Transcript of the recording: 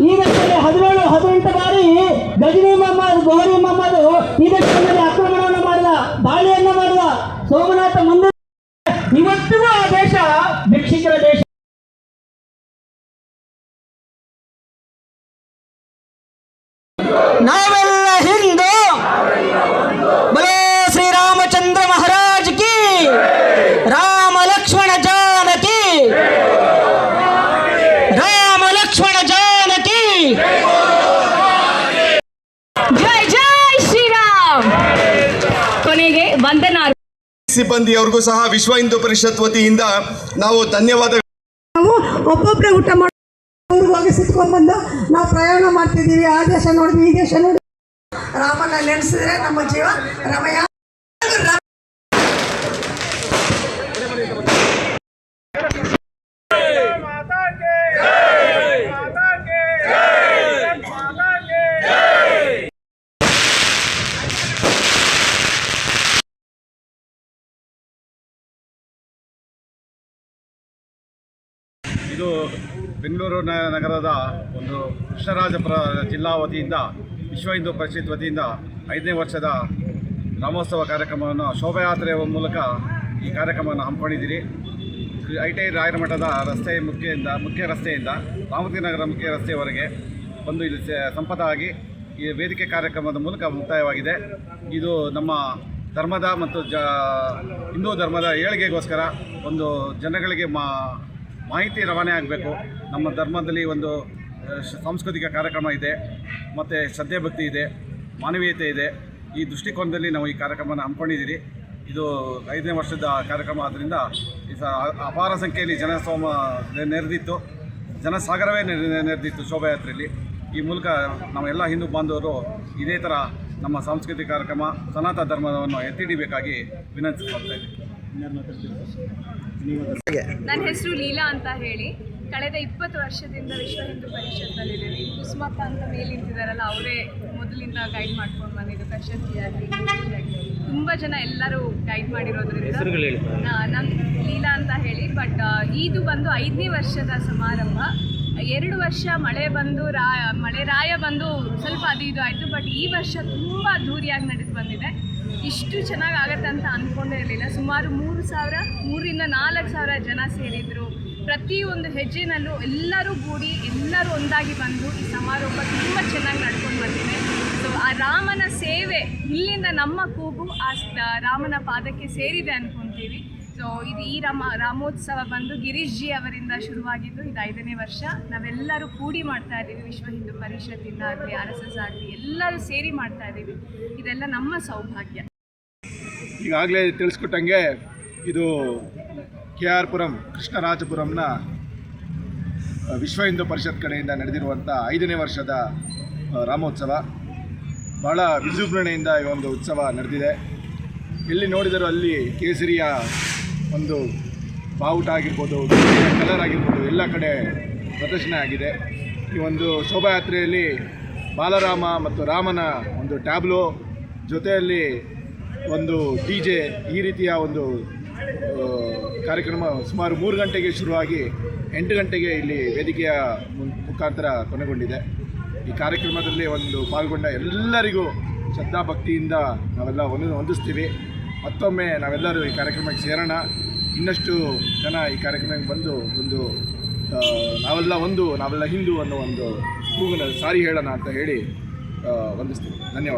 ಈ ದೇಶದಲ್ಲಿ 17-18 ಬಾರಿ ಗಜನಿ ಮೊಹಮ್ಮದ್ ಗೋರಿ ಮೊಹಮ್ಮದ್ ಈ ದೇಶದಲ್ಲಿ ಆಕ್ರಮಣವನ್ನು ಮಾಡಿದ, ದಾಳಿಯನ್ನು ಮಾಡಿದ. ಸೋಮನಾಥ ಮಂದಿರ ಇವತ್ತಿಗೂ ಆ ದೇಶ ಭಿಕ್ಷುಕರ ದೇಶ. ನಾವೆಲ್ಲ ಹಿಂದೂ, ಬಲೋ ಶ್ರೀರಾಮಚಂದ್ರ ಮಹಾರಾಜ್ ಕಿ, ರಾಮ ಲಕ್ಷ್ಮಣ ಜಾನಕಿ, ರಾಮ ಲಕ್ಷ್ಮಣ ಜಾನಕಿ, ಜೈ ಜೈ ಶ್ರೀರಾಮ್. ಕೊನೆಗೆ ವಂದನಾ ಸಿಬ್ಬಂದಿಯವರಿಗೂ ಸಹ ವಿಶ್ವ ಹಿಂದೂ ಪರಿಷತ್ ವತಿಯಿಂದ ನಾವು ಧನ್ಯವಾದ. ನಾವು ಒಬ್ಬೊಬ್ಬರೇ ಊಟ ಮಾಡಿ ಹೋಗಿ ಸಿತ್ಕೊಂಡು ಬಂದು ನಾವು ಪ್ರಯಾಣ ಮಾಡ್ತಿದ್ದೀವಿ. ಆ ದೇಶ ನೋಡಿದ್ವಿ, ಈ ದೇಶ ನೋಡಿ. ರಾಮನ ನೆನೆಸಿದ್ರೆ ನಮ್ಮ ಜೀವ ರಮಯ. ಇದು ಬೆಂಗಳೂರು ನಗರದ ಒಂದು ಕೃಷ್ಣರಾಜಪುರ ಜಿಲ್ಲಾ ವತಿಯಿಂದ ವಿಶ್ವ ಹಿಂದೂ ಪರಿಷತ್ ವತಿಯಿಂದ 5ನೇ ವರ್ಷದ ರಾಮೋತ್ಸವ ಕಾರ್ಯಕ್ರಮವನ್ನು ಶೋಭಾಯಾತ್ರೆಯ ಮೂಲಕ ಈ ಕಾರ್ಯಕ್ರಮವನ್ನು ಹಮ್ಮಿಕೊಂಡಿದ್ದೀರಿ. ಐಟೈ ರಾಯರ ಮಠದ ಮುಖ್ಯ ರಸ್ತೆಯಿಂದ ರಾಮತಿ ನಗರ ಮುಖ್ಯ ರಸ್ತೆಯವರೆಗೆ ಒಂದು ಇದು ಸಂಪದಾಗಿ ಈ ವೇದಿಕೆ ಕಾರ್ಯಕ್ರಮದ ಮೂಲಕ ಮುಕ್ತಾಯವಾಗಿದೆ. ಇದು ನಮ್ಮ ಧರ್ಮದ ಮತ್ತು ಹಿಂದೂ ಧರ್ಮದ ಏಳಿಗೆಗೋಸ್ಕರ ಒಂದು ಜನಗಳಿಗೆ ಮಾಹಿತಿ ರವಾನೆ ಆಗಬೇಕು. ನಮ್ಮ ಧರ್ಮದಲ್ಲಿ ಒಂದು ಸಾಂಸ್ಕೃತಿಕ ಕಾರ್ಯಕ್ರಮ ಇದೆ, ಮತ್ತು ಶ್ರದ್ಧೆ ಭಕ್ತಿ ಇದೆ, ಮಾನವೀಯತೆ ಇದೆ. ಈ ದೃಷ್ಟಿಕೋನದಲ್ಲಿ ನಾವು ಈ ಕಾರ್ಯಕ್ರಮನ ಹಮ್ಮಿಕೊಂಡಿದ್ದೀರಿ. ಇದು 5ನೇ ವರ್ಷದ ಕಾರ್ಯಕ್ರಮ ಆದ್ದರಿಂದ ಅಪಾರ ಸಂಖ್ಯೆಯಲ್ಲಿ ನೆರೆದಿತ್ತು, ಜನಸಾಗರವೇ ನೆರೆದಿತ್ತು ಶೋಭಾಯಾತ್ರೆಯಲ್ಲಿ. ಈ ಮೂಲಕ ನಾವೆಲ್ಲ ಹಿಂದೂ ಬಾಂಧವರು ಇದೇ ಥರ ನಮ್ಮ ಸಾಂಸ್ಕೃತಿಕ ಕಾರ್ಯಕ್ರಮ ಸನಾತನ ಧರ್ಮವನ್ನು ಎತ್ತಿ ಹಿಡಿಬೇಕಾಗಿ ವಿನಂತಿಸ್ಕೊಳ್ತಾ ಇದ್ದೀವಿ. ನನ್ನ ಹೆಸರು ಲೀಲಾ ಅಂತ ಹೇಳಿ, ಕಳೆದ 20 ವರ್ಷದಿಂದ ವಿಶ್ವ ಹಿಂದೂ ಪರಿಷತ್ನಲ್ಲಿದ್ದೀವಿ. ಕುಸುಮಕ್ಕ ಅಂತ ಮೇಲೆ ನಿಂತಿದ್ದಾರಲ್ಲ, ಅವರೇ ಮೊದಲಿಂದ ಗೈಡ್ ಮಾಡ್ಕೊಂಡು ಬಂದಿದ್ದು. ಕಶಕ್ತಿಯಾಗಲಿ, ತುಂಬ ಜನ ಎಲ್ಲರೂ ಗೈಡ್ ಮಾಡಿರೋದ್ರಿಂದ ನಾನು ಲೀಲಾ ಅಂತ ಹೇಳಿ. ಬಟ್ ಇದು ಬಂದು 5ನೇ ವರ್ಷದ ಸಮಾರಂಭ. 2 ವರ್ಷ ಮಳೆ ಬಂದು ಮಳೆ ರಾಯ ಬಂದು ಸ್ವಲ್ಪ ಅದು ಇದು ಆಯಿತು. ಬಟ್ ಈ ವರ್ಷ ತುಂಬ ಅದ್ಧೂರಿಯಾಗಿ ನಡೆದು ಬಂದಿದೆ. ಇಷ್ಟು ಚೆನ್ನಾಗಿ ಆಗುತ್ತೆ ಅಂತ ಅಂದ್ಕೊಂಡೇ ಇರಲಿಲ್ಲ. ಸುಮಾರು 3,000 - 4,000 ಜನ ಸೇರಿದರು. ಪ್ರತಿಯೊಂದು ಹೆಜ್ಜೆನಲ್ಲೂ ಎಲ್ಲರೂ ಗೂಡಿ ಎಲ್ಲರೂ ಒಂದಾಗಿ ಬಂದು ಈ ಸಮಾರಂಭ ತುಂಬ ಚೆನ್ನಾಗಿ ನಡ್ಕೊಂಡು ಬಂದಿದೆ. ಸೊ ಆ ರಾಮನ ಸೇವೆ ಇಲ್ಲಿಂದ ನಮ್ಮ ಕೂಗು ಆ ರಾಮನ ಪಾದಕ್ಕೆ ಸೇರಿದೆ ಅಂದ್ಕೊತೀವಿ. ಸೊ ಇದು ಈ ರಾಮೋತ್ಸವ ಬಂದು ಗಿರೀಶ್ ಜಿ ಅವರಿಂದ ಶುರುವಾಗಿದ್ದು ಇದು 5ನೇ ವರ್ಷ. ನಾವೆಲ್ಲರೂ ಕೂಡಿ ಮಾಡ್ತಾ ಇದ್ದೀವಿ. ವಿಶ್ವ ಹಿಂದೂ ಪರಿಷತ್ತಿಂದ ಆಗಲಿ, RSS ಆಗಲಿ, ಎಲ್ಲರೂ ಸೇರಿ ಮಾಡ್ತಾ ಇದ್ದೀವಿ. ಇದೆಲ್ಲ ನಮ್ಮ ಸೌಭಾಗ್ಯ. ಈಗಾಗಲೇ ತಿಳಿಸ್ಕೊಟ್ಟಂಗೆ ಇದು KR ಪುರಂ ಕೃಷ್ಣರಾಜಪುರಂನ ವಿಶ್ವ ಹಿಂದೂ ಪರಿಷತ್ ಕಡೆಯಿಂದ ನಡೆದಿರುವಂಥ 5ನೇ ವರ್ಷದ ರಾಮೋತ್ಸವ. ಭಾಳ ವಿಜೃಂಭಣೆಯಿಂದ ಈ ಒಂದು ಉತ್ಸವ ನಡೆದಿದೆ. ಎಲ್ಲಿ ನೋಡಿದರೂ ಅಲ್ಲಿ ಕೇಸರಿಯ ಒಂದು ಬಾವುಟ ಆಗಿರ್ಬೋದು, ಕಲರ್ ಆಗಿರ್ಬೋದು, ಎಲ್ಲ ಕಡೆ ಪ್ರದರ್ಶನ ಆಗಿದೆ. ಈ ಒಂದು ಶೋಭಾಯಾತ್ರೆಯಲ್ಲಿ ಬಾಲರಾಮ ಮತ್ತು ರಾಮನ ಒಂದು ಟ್ಯಾಬ್ಲೋ ಜೊತೆಯಲ್ಲಿ ಒಂದು DJ ಈ ರೀತಿಯ ಒಂದು ಕಾರ್ಯಕ್ರಮ ಸುಮಾರು 3 ಗಂಟೆಗೆ ಶುರುವಾಗಿ 8 ಗಂಟೆಗೆ ಇಲ್ಲಿ ವೇದಿಕೆಯ ಮುಖಾಂತರ ಕೊನೆಗೊಂಡಿದೆ. ಈ ಕಾರ್ಯಕ್ರಮದಲ್ಲಿ ಒಂದು ಪಾಲ್ಗೊಂಡ ಎಲ್ಲರಿಗೂ ಶ್ರದ್ಧಾಭಕ್ತಿಯಿಂದ ನಾವೆಲ್ಲ ಹೊಂದಿಸ್ತೀವಿ. ಮತ್ತೊಮ್ಮೆ ನಾವೆಲ್ಲರೂ ಈ ಕಾರ್ಯಕ್ರಮಕ್ಕೆ ಸೇರೋಣ. ಇನ್ನಷ್ಟು ಜನ ಈ ಕಾರ್ಯಕ್ರಮಕ್ಕೆ ಬಂದು ಒಂದು ನಾವೆಲ್ಲ ಹಿಂದೂ ಅನ್ನೋ ಒಂದು ಕೂಗನ್ನು ಸಾರಿ ಹೇಳೋಣ ಅಂತ ಹೇಳಿ ವಂದಿಸ್ತೀವಿ. ಧನ್ಯವಾದ.